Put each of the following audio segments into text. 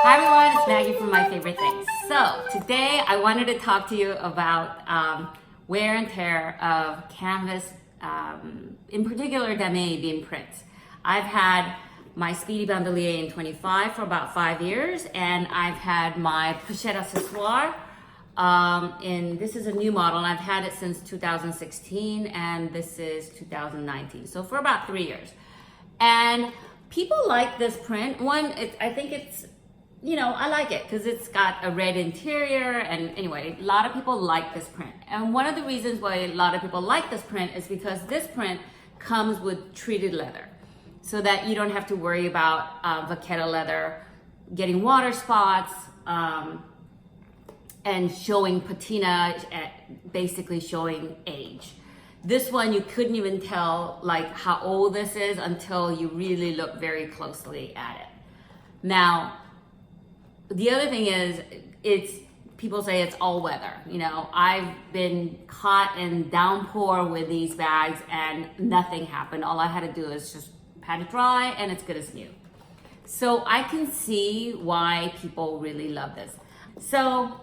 Hi everyone, it's Maggie from My Favorite Things. So today I wanted to talk to you about wear and tear of canvas, in particular Damier Ebene prints. I've had my Speedy Bandouliere in 25 for about 5 years, and I've had my POCHETTE ACCESSOIRE this is a new model, and I've had it since 2016, and this is 2019, so for about 3 years. And people like this print. I think it's, I like it because it's got a red interior, and anyway, a lot of people like this print. And one of the reasons why a lot of people like this print is because this print comes with treated leather, so that you don't have to worry about vaquetta leather getting water spots and showing patina, basically showing age. This one, you couldn't even tell like how old this is until you really look very closely at it. Now, the other thing is, people say it's all weather. I've been caught in downpour with these bags and nothing happened. All I had to do is just pat it dry and it's good as new. So I can see why people really love this. So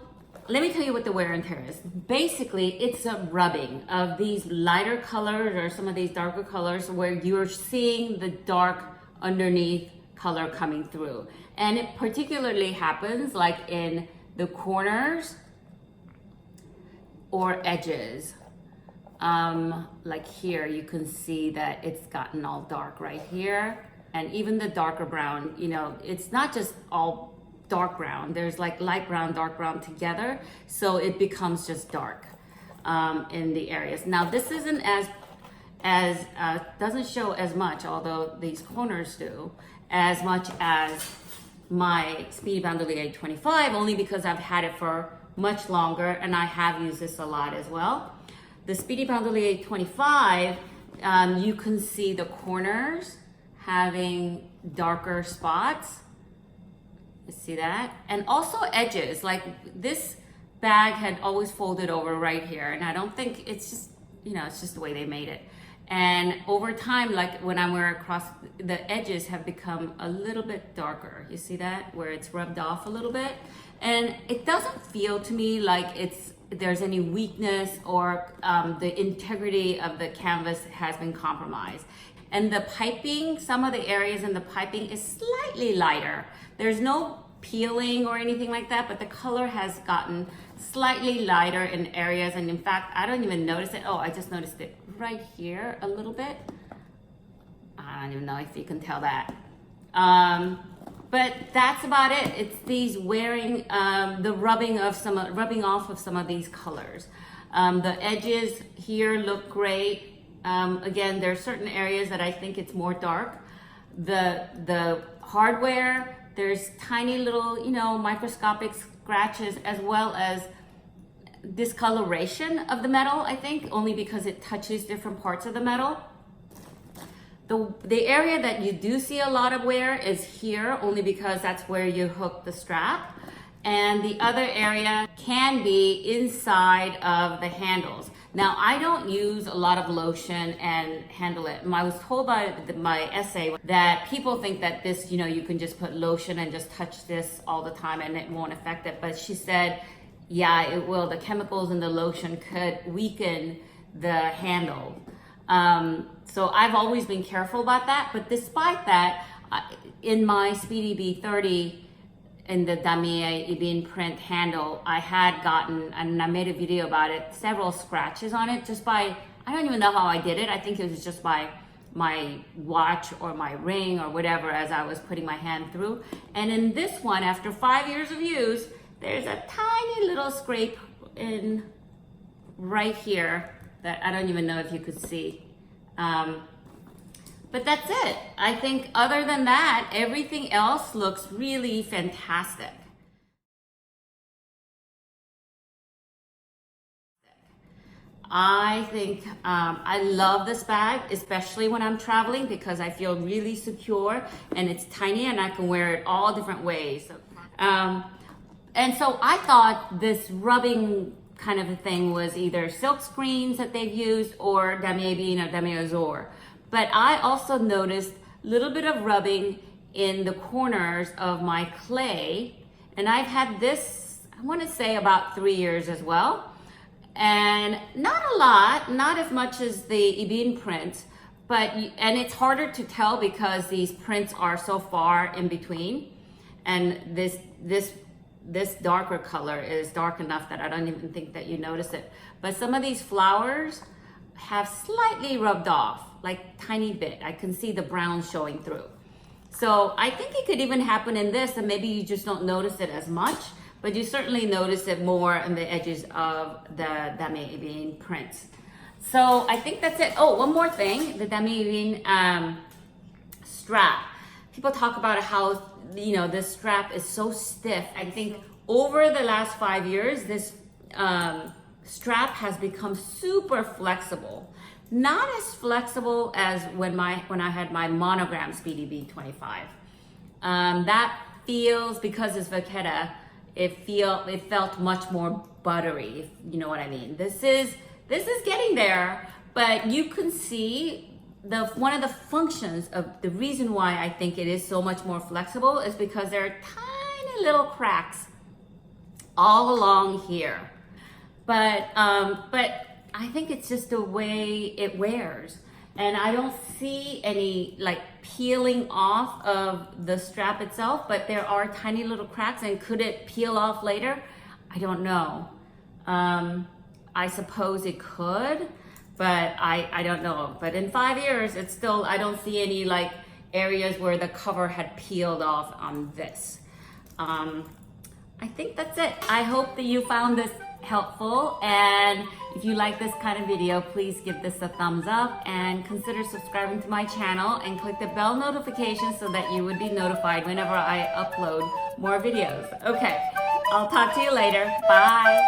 let me tell you what the wear and tear is. Basically, it's a rubbing of these lighter colors or some of these darker colors where you're seeing the dark underneath color coming through. And it particularly happens like in the corners or edges. Like here, you can see that it's gotten all dark right here. And even the darker brown, it's not just all dark brown. There's like light brown, dark brown together. So it becomes just dark in the areas. Now this isn't doesn't show as much, although these corners do, as much as my Speedy Bandouliere 25, only because I've had it for much longer and I have used this a lot as well. The Speedy Bandouliere 25, you can see the corners having darker spots. You see that? And also edges, like this bag had always folded over right here, and I don't think it's just, it's just the way they made it. And over time, like when I wear across, the edges have become a little bit darker. You see that? Where it's rubbed off a little bit. And it doesn't feel to me like there's any weakness or the integrity of the canvas has been compromised. And the piping, some of the areas in the piping is slightly lighter. There's no peeling or anything like that, but the color has gotten slightly lighter in areas. And in fact, I don't even notice it. Oh, I just noticed it right here a little bit. I don't even know if you can tell that. But that's about it. It's these wearing, the rubbing off of some of these colors. The edges here look great. Again, there are certain areas that I think it's more dark. The hardware, there's tiny little, microscopic scratches, as well as discoloration of the metal, I think, only because it touches different parts of the metal. The area that you do see a lot of wear is here, only because that's where you hook the strap. And the other area can be inside of the handles. Now, I don't use a lot of lotion and handle it. I was told by my essay that people think that this, you can just put lotion and just touch this all the time and it won't affect it. But she said, yeah, it will. The chemicals in the lotion could weaken the handle. So I've always been careful about that. But despite that, in my Speedy B30, in the Damier Ebene print handle, I had gotten, and I made a video about it, several scratches on it just by, I don't even know how I did it. I think it was just by my watch or my ring or whatever as I was putting my hand through. And in this one, after 5 years of use, there's a tiny little scrape in right here that I don't even know if you could see. But that's it. I think other than that, everything else looks really fantastic. I think I love this bag, especially when I'm traveling, because I feel really secure and it's tiny and I can wear it all different ways. And so I thought this rubbing kind of a thing was either silk screens that they've used or Damier Ebene or Damier Ebene. But I also noticed a little bit of rubbing in the corners of my clay. And I've had this, I want to say about 3 years as well. And not a lot, not as much as the Ebene print, and it's harder to tell because these prints are so far in between. And this darker color is dark enough that I don't even think that you notice it. But some of these flowers have slightly rubbed off, like tiny bit. I can see the brown showing through. So I think it could even happen in this, and maybe you just don't notice it as much, but you certainly notice it more on the edges of the Damier Ebene print. So I think that's it. Oh, one more thing, the Damier Ebene strap. People talk about how, you know, this strap is so stiff. I think over the last 5 years, this strap has become super flexible. Not as flexible as when I had my monogram Speedy B25. That feels, because it's POCHETTE, it felt much more buttery, if you know what I mean. This is getting there, but you can see one of the functions of the reason why I think it is so much more flexible is because there are tiny little cracks all along here. But I think it's just the way it wears. And I don't see any like peeling off of the strap itself, but there are tiny little cracks, and could it peel off later? I don't know. I suppose it could, but I don't know. But in 5 years, it's still, I don't see any like areas where the cover had peeled off on this. I think that's it. I hope that you found this helpful, and if you like this kind of video, please give this a thumbs up and consider subscribing to my channel and click the bell notification so that you would be notified whenever I upload more videos. Okay, I'll talk to you later. Bye.